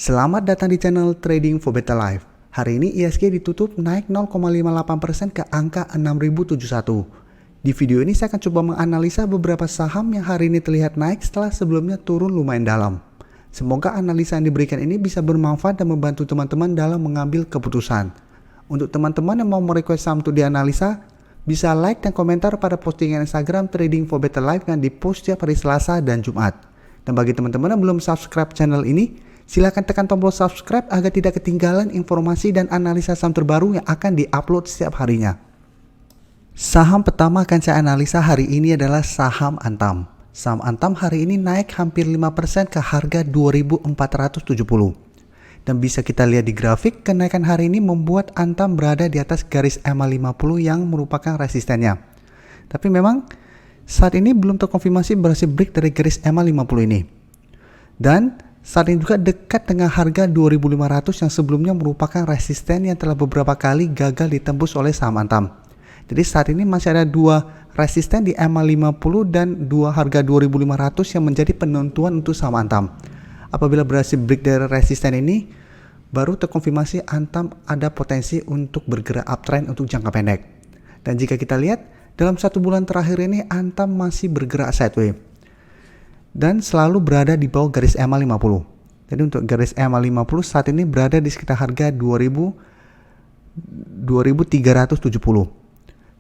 Selamat datang di channel Trading for Better Life. Hari ini ISG ditutup naik 0,58% ke angka 6071. Di video ini saya akan coba menganalisa beberapa saham yang hari ini terlihat naik setelah sebelumnya turun lumayan dalam. Semoga analisa yang diberikan ini bisa bermanfaat dan membantu teman-teman dalam mengambil keputusan. Untuk teman-teman yang mau merequest saham untuk dianalisa, bisa like dan komentar pada postingan Instagram Trading for Better Life yang di-post setiap hari Selasa dan Jumat. Dan bagi teman-teman yang belum subscribe channel ini, silakan tekan tombol subscribe agar tidak ketinggalan informasi dan analisa saham terbaru yang akan di-upload setiap harinya. Saham pertama akan saya analisa hari ini adalah saham Antam. Saham Antam hari ini naik hampir 5% ke harga 2.470. Dan bisa kita lihat di grafik, kenaikan hari ini membuat Antam berada di atas garis EMA 50 yang merupakan resistennya. Tapi memang saat ini belum terkonfirmasi berhasil break dari garis EMA 50 ini. Dan saat ini juga dekat dengan harga 2.500 yang sebelumnya merupakan resisten yang telah beberapa kali gagal ditembus oleh saham Antam. Jadi saat ini masih ada dua resisten di EMA 50 dan dua harga 2.500 yang menjadi penentuan untuk saham Antam. Apabila berhasil break dari resisten ini, baru terkonfirmasi Antam ada potensi untuk bergerak uptrend untuk jangka pendek. Dan jika kita lihat, dalam 1 bulan terakhir ini Antam masih bergerak sideways dan selalu berada di bawah garis EMA 50. Jadi untuk garis EMA 50 saat ini berada di sekitar harga 2.370.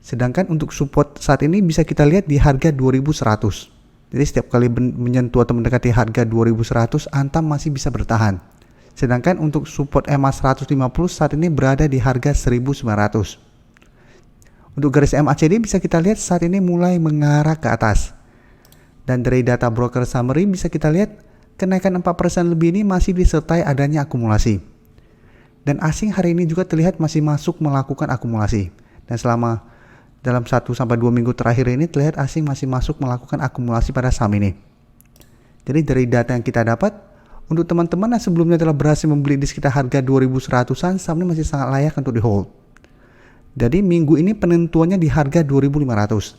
Sedangkan untuk support saat ini bisa kita lihat di harga 2.100. Jadi setiap kali menyentuh atau mendekati harga 2.100, Antam masih bisa bertahan. Sedangkan untuk support EMA 150 saat ini berada di harga 1.900. Untuk garis MACD bisa kita lihat saat ini mulai mengarah ke atas. Dan dari data broker summary bisa kita lihat kenaikan 4% lebih ini masih disertai adanya akumulasi. Dan asing hari ini juga terlihat masih masuk melakukan akumulasi. Dan selama dalam 1-2 minggu terakhir ini terlihat asing masih masuk melakukan akumulasi pada saham ini. Jadi dari data yang kita dapat, untuk teman-teman yang sebelumnya telah berhasil membeli di sekitar harga 2.100-an, saham ini masih sangat layak untuk di hold. Jadi minggu ini penentuannya di harga 2.500.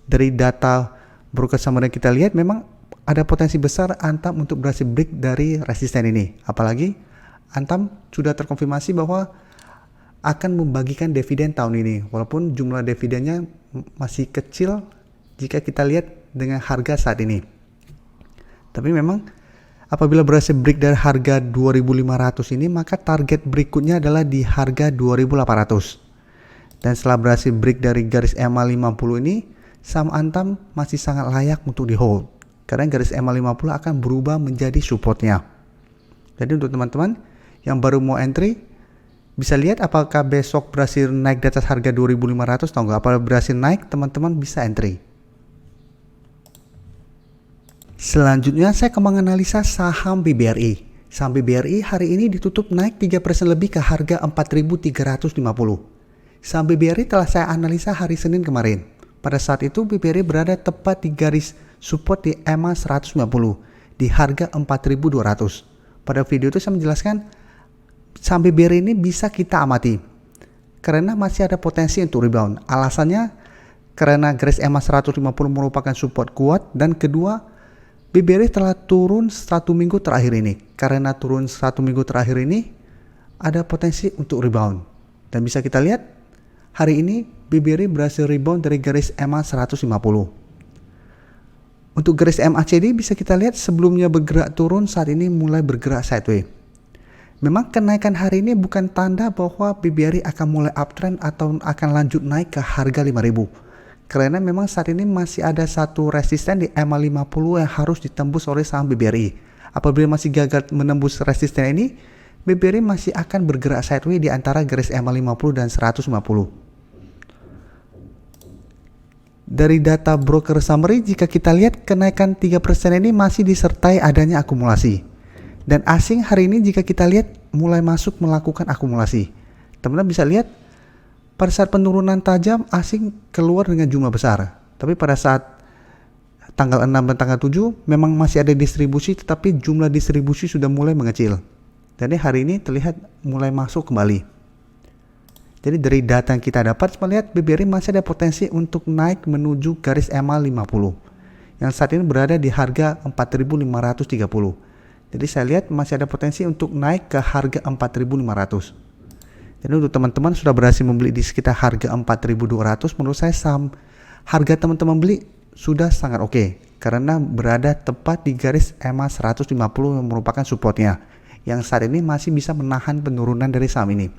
Dari data broker summary yang kita lihat memang ada potensi besar Antam untuk berhasil break dari resisten ini. Apalagi Antam sudah terkonfirmasi bahwa akan membagikan dividen tahun ini, walaupun jumlah dividennya masih kecil jika kita lihat dengan harga saat ini. Tapi memang apabila berhasil break dari harga 2.500 ini, maka target berikutnya adalah di harga 2.800. Dan setelah berhasil break dari garis EMA 50 ini, saham Antam masih sangat layak untuk di hold, karena garis EMA 50 akan berubah menjadi supportnya. Jadi untuk teman-teman yang baru mau entry, bisa lihat apakah besok berhasil naik di atas harga 2.500 atau enggak. Apabila berhasil naik, teman-teman bisa entry. Selanjutnya saya akan menganalisa saham BBRI. Saham BBRI hari ini ditutup naik 3% lebih ke harga 4.350. Saham BBRI telah saya analisa hari Senin kemarin. Pada saat itu BBRI berada tepat di garis support di EMA 190 di harga 4.200. Pada video itu saya menjelaskan saham BBRI ini bisa kita amati karena masih ada potensi untuk rebound. Alasannya karena garis EMA 150 merupakan support kuat, dan kedua, BBRI telah turun 1 minggu terakhir ini. Karena turun 1 minggu terakhir ini ada potensi untuk rebound. Dan bisa kita lihat hari ini BBRI berhasil rebound dari garis EMA 150. Untuk garis MACD bisa kita lihat sebelumnya bergerak turun, saat ini mulai bergerak sideways. Memang kenaikan hari ini bukan tanda bahwa BBRI akan mulai uptrend atau akan lanjut naik ke harga 5.000. Karena memang saat ini masih ada satu resisten di EMA 50 yang harus ditembus oleh saham BBRI. Apabila masih gagal menembus resisten ini, BBRI masih akan bergerak sideways di antara garis EMA 50 dan 150. Dari data broker summary, jika kita lihat kenaikan 3% ini masih disertai adanya akumulasi. Dan asing hari ini jika kita lihat mulai masuk melakukan akumulasi. Teman-teman bisa lihat pada saat penurunan tajam asing keluar dengan jumlah besar. Tapi pada saat tanggal 6 dan tanggal 7 memang masih ada distribusi, tetapi jumlah distribusi sudah mulai mengecil. Jadi hari ini terlihat mulai masuk kembali. Jadi dari data yang kita dapat melihat BBRI masih ada potensi untuk naik menuju garis EMA 50 yang saat ini berada di harga 4.530. Jadi saya lihat masih ada potensi untuk naik ke harga 4.500. Jadi untuk teman-teman sudah berhasil membeli di sekitar harga 4.200, menurut saya saham harga teman-teman beli sudah sangat oke, karena berada tepat di garis EMA 150 yang merupakan supportnya, yang saat ini masih bisa menahan penurunan dari saham ini.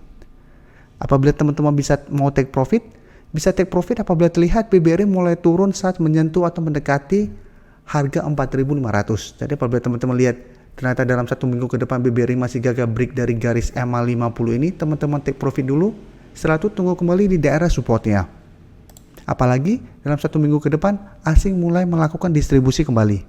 Apabila teman-teman mau take profit, bisa take profit apabila terlihat BBRI mulai turun saat menyentuh atau mendekati harga 4.500. Jadi apabila teman-teman lihat ternyata dalam 1 minggu ke depan BBRI masih gagal break dari garis EMA 50 ini, teman-teman take profit dulu, setelah itu tunggu kembali di daerah supportnya. Apalagi dalam 1 minggu ke depan asing mulai melakukan distribusi kembali.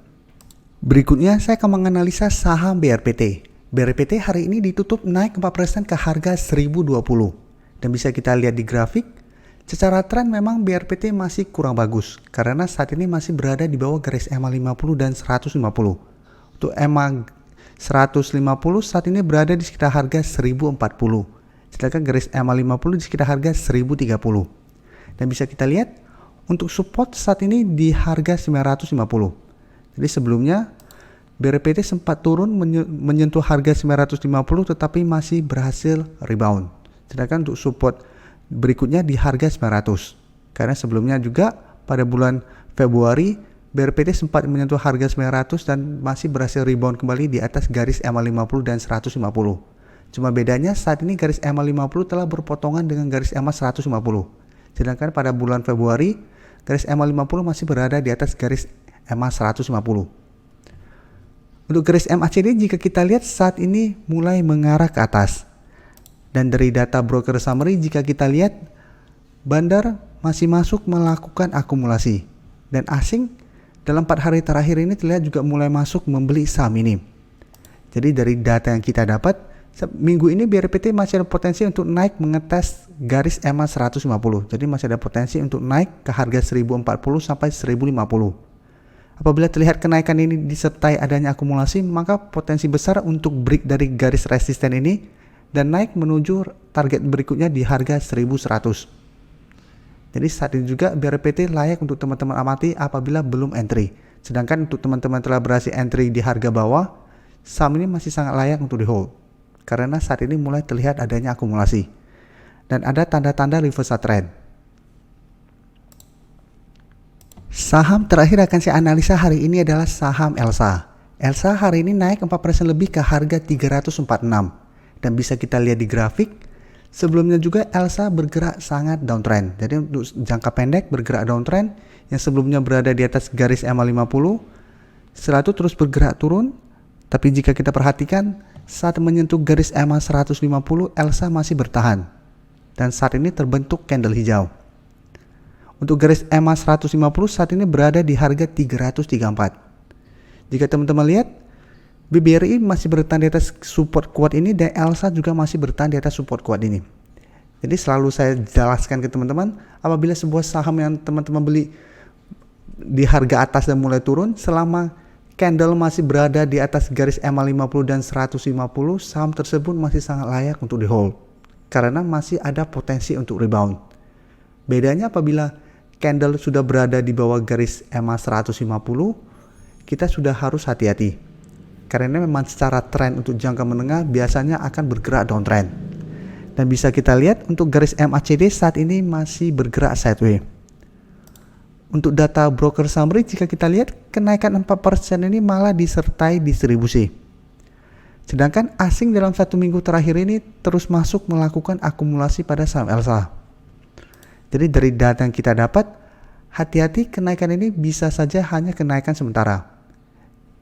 Berikutnya saya akan menganalisa saham BRPT. BRPT hari ini ditutup naik 4% ke harga 1020. Dan bisa kita lihat di grafik, secara tren memang BRPT masih kurang bagus karena saat ini masih berada di bawah garis EMA 50 dan 150. Untuk EMA 150 saat ini berada di sekitar harga 1040. Sedangkan garis EMA 50 di sekitar harga 1030. Dan bisa kita lihat untuk support saat ini di harga 950. Jadi sebelumnya BRPT sempat turun menyentuh harga 950 tetapi masih berhasil rebound. Sedangkan untuk support berikutnya di harga 900. Karena sebelumnya juga pada bulan Februari BRPT sempat menyentuh harga 900 dan masih berhasil rebound kembali di atas garis EMA 50 dan 150. Cuma bedanya saat ini garis EMA 50 telah berpotongan dengan garis EMA 150. Sedangkan pada bulan Februari garis EMA 50 masih berada di atas garis EMA 150. Untuk garis MACD jika kita lihat saat ini mulai mengarah ke atas. Dan dari data broker summary jika kita lihat bandar masih masuk melakukan akumulasi. Dan asing dalam 4 hari terakhir ini terlihat juga mulai masuk membeli saham ini. Jadi dari data yang kita dapat, minggu ini BRPT masih ada potensi untuk naik mengetes garis EMA 150. Jadi masih ada potensi untuk naik ke harga 1040 sampai 1050. Apabila terlihat kenaikan ini disertai adanya akumulasi, maka potensi besar untuk break dari garis resisten ini dan naik menuju target berikutnya di harga 1100. Jadi saat ini juga BRPT layak untuk teman-teman amati apabila belum entry. Sedangkan untuk teman-teman telah berhasil entry di harga bawah, saham ini masih sangat layak untuk di hold. Karena saat ini mulai terlihat adanya akumulasi. Dan ada tanda-tanda reversal trend. Saham terakhir akan saya analisa hari ini adalah saham Elsa. Elsa hari ini naik 4% lebih ke harga 346. Dan bisa kita lihat di grafik, sebelumnya juga Elsa bergerak sangat downtrend. Jadi untuk jangka pendek bergerak downtrend yang sebelumnya berada di atas garis EMA 50, setelah itu terus bergerak turun. Tapi jika kita perhatikan, saat menyentuh garis EMA 150, Elsa masih bertahan. Dan saat ini terbentuk candle hijau. Untuk garis EMA 150 saat ini berada di harga 334. Jika teman-teman lihat, BBRI masih bertahan di atas support kuat ini dan Elsa juga masih bertahan di atas support kuat ini. Jadi selalu saya jelaskan ke teman-teman, apabila sebuah saham yang teman-teman beli di harga atas dan mulai turun, selama candle masih berada di atas garis EMA 50 dan 150, saham tersebut masih sangat layak untuk di hold. Karena masih ada potensi untuk rebound. Bedanya apabila candle sudah berada di bawah garis EMA 150, kita sudah harus hati-hati. Karena memang secara tren untuk jangka menengah biasanya akan bergerak downtrend. Dan bisa kita lihat untuk garis MACD saat ini masih bergerak sideways. Untuk data broker summary jika kita lihat kenaikan 4% ini malah disertai distribusi. Sedangkan asing dalam 1 minggu terakhir ini terus masuk melakukan akumulasi pada saham Elsa. Jadi dari data yang kita dapat, hati-hati kenaikan ini bisa saja hanya kenaikan sementara.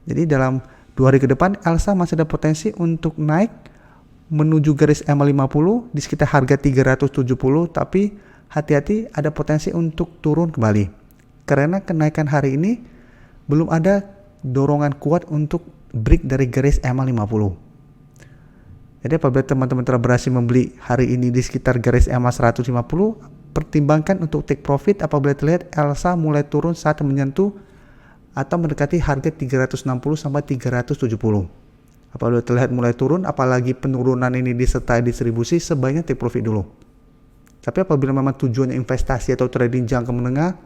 Jadi dalam 2 hari ke depan Elsa masih ada potensi untuk naik menuju garis EMA 50 di sekitar harga 370, tapi hati-hati ada potensi untuk turun kembali. Karena kenaikan hari ini belum ada dorongan kuat untuk break dari garis EMA 50. Jadi apabila teman-teman telah berhasil membeli hari ini di sekitar garis EMA 150, pertimbangkan untuk take profit apabila terlihat Elsa mulai turun saat menyentuh atau mendekati harga 360 sampai 370. Apabila terlihat mulai turun, apalagi penurunan ini disertai distribusi, sebaiknya take profit dulu. Tapi apabila memang tujuannya investasi atau trading jangka menengah,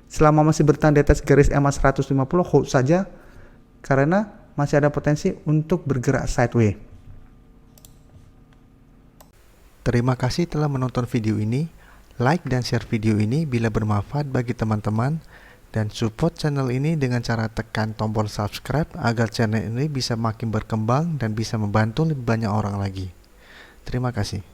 selama masih bertahan di atas garis EMA 150, hold saja. Karena masih ada potensi untuk bergerak sideways. Terima kasih telah menonton video ini. Like dan share video ini bila bermanfaat bagi teman-teman, dan support channel ini dengan cara tekan tombol subscribe agar channel ini bisa makin berkembang dan bisa membantu lebih banyak orang lagi. Terima kasih.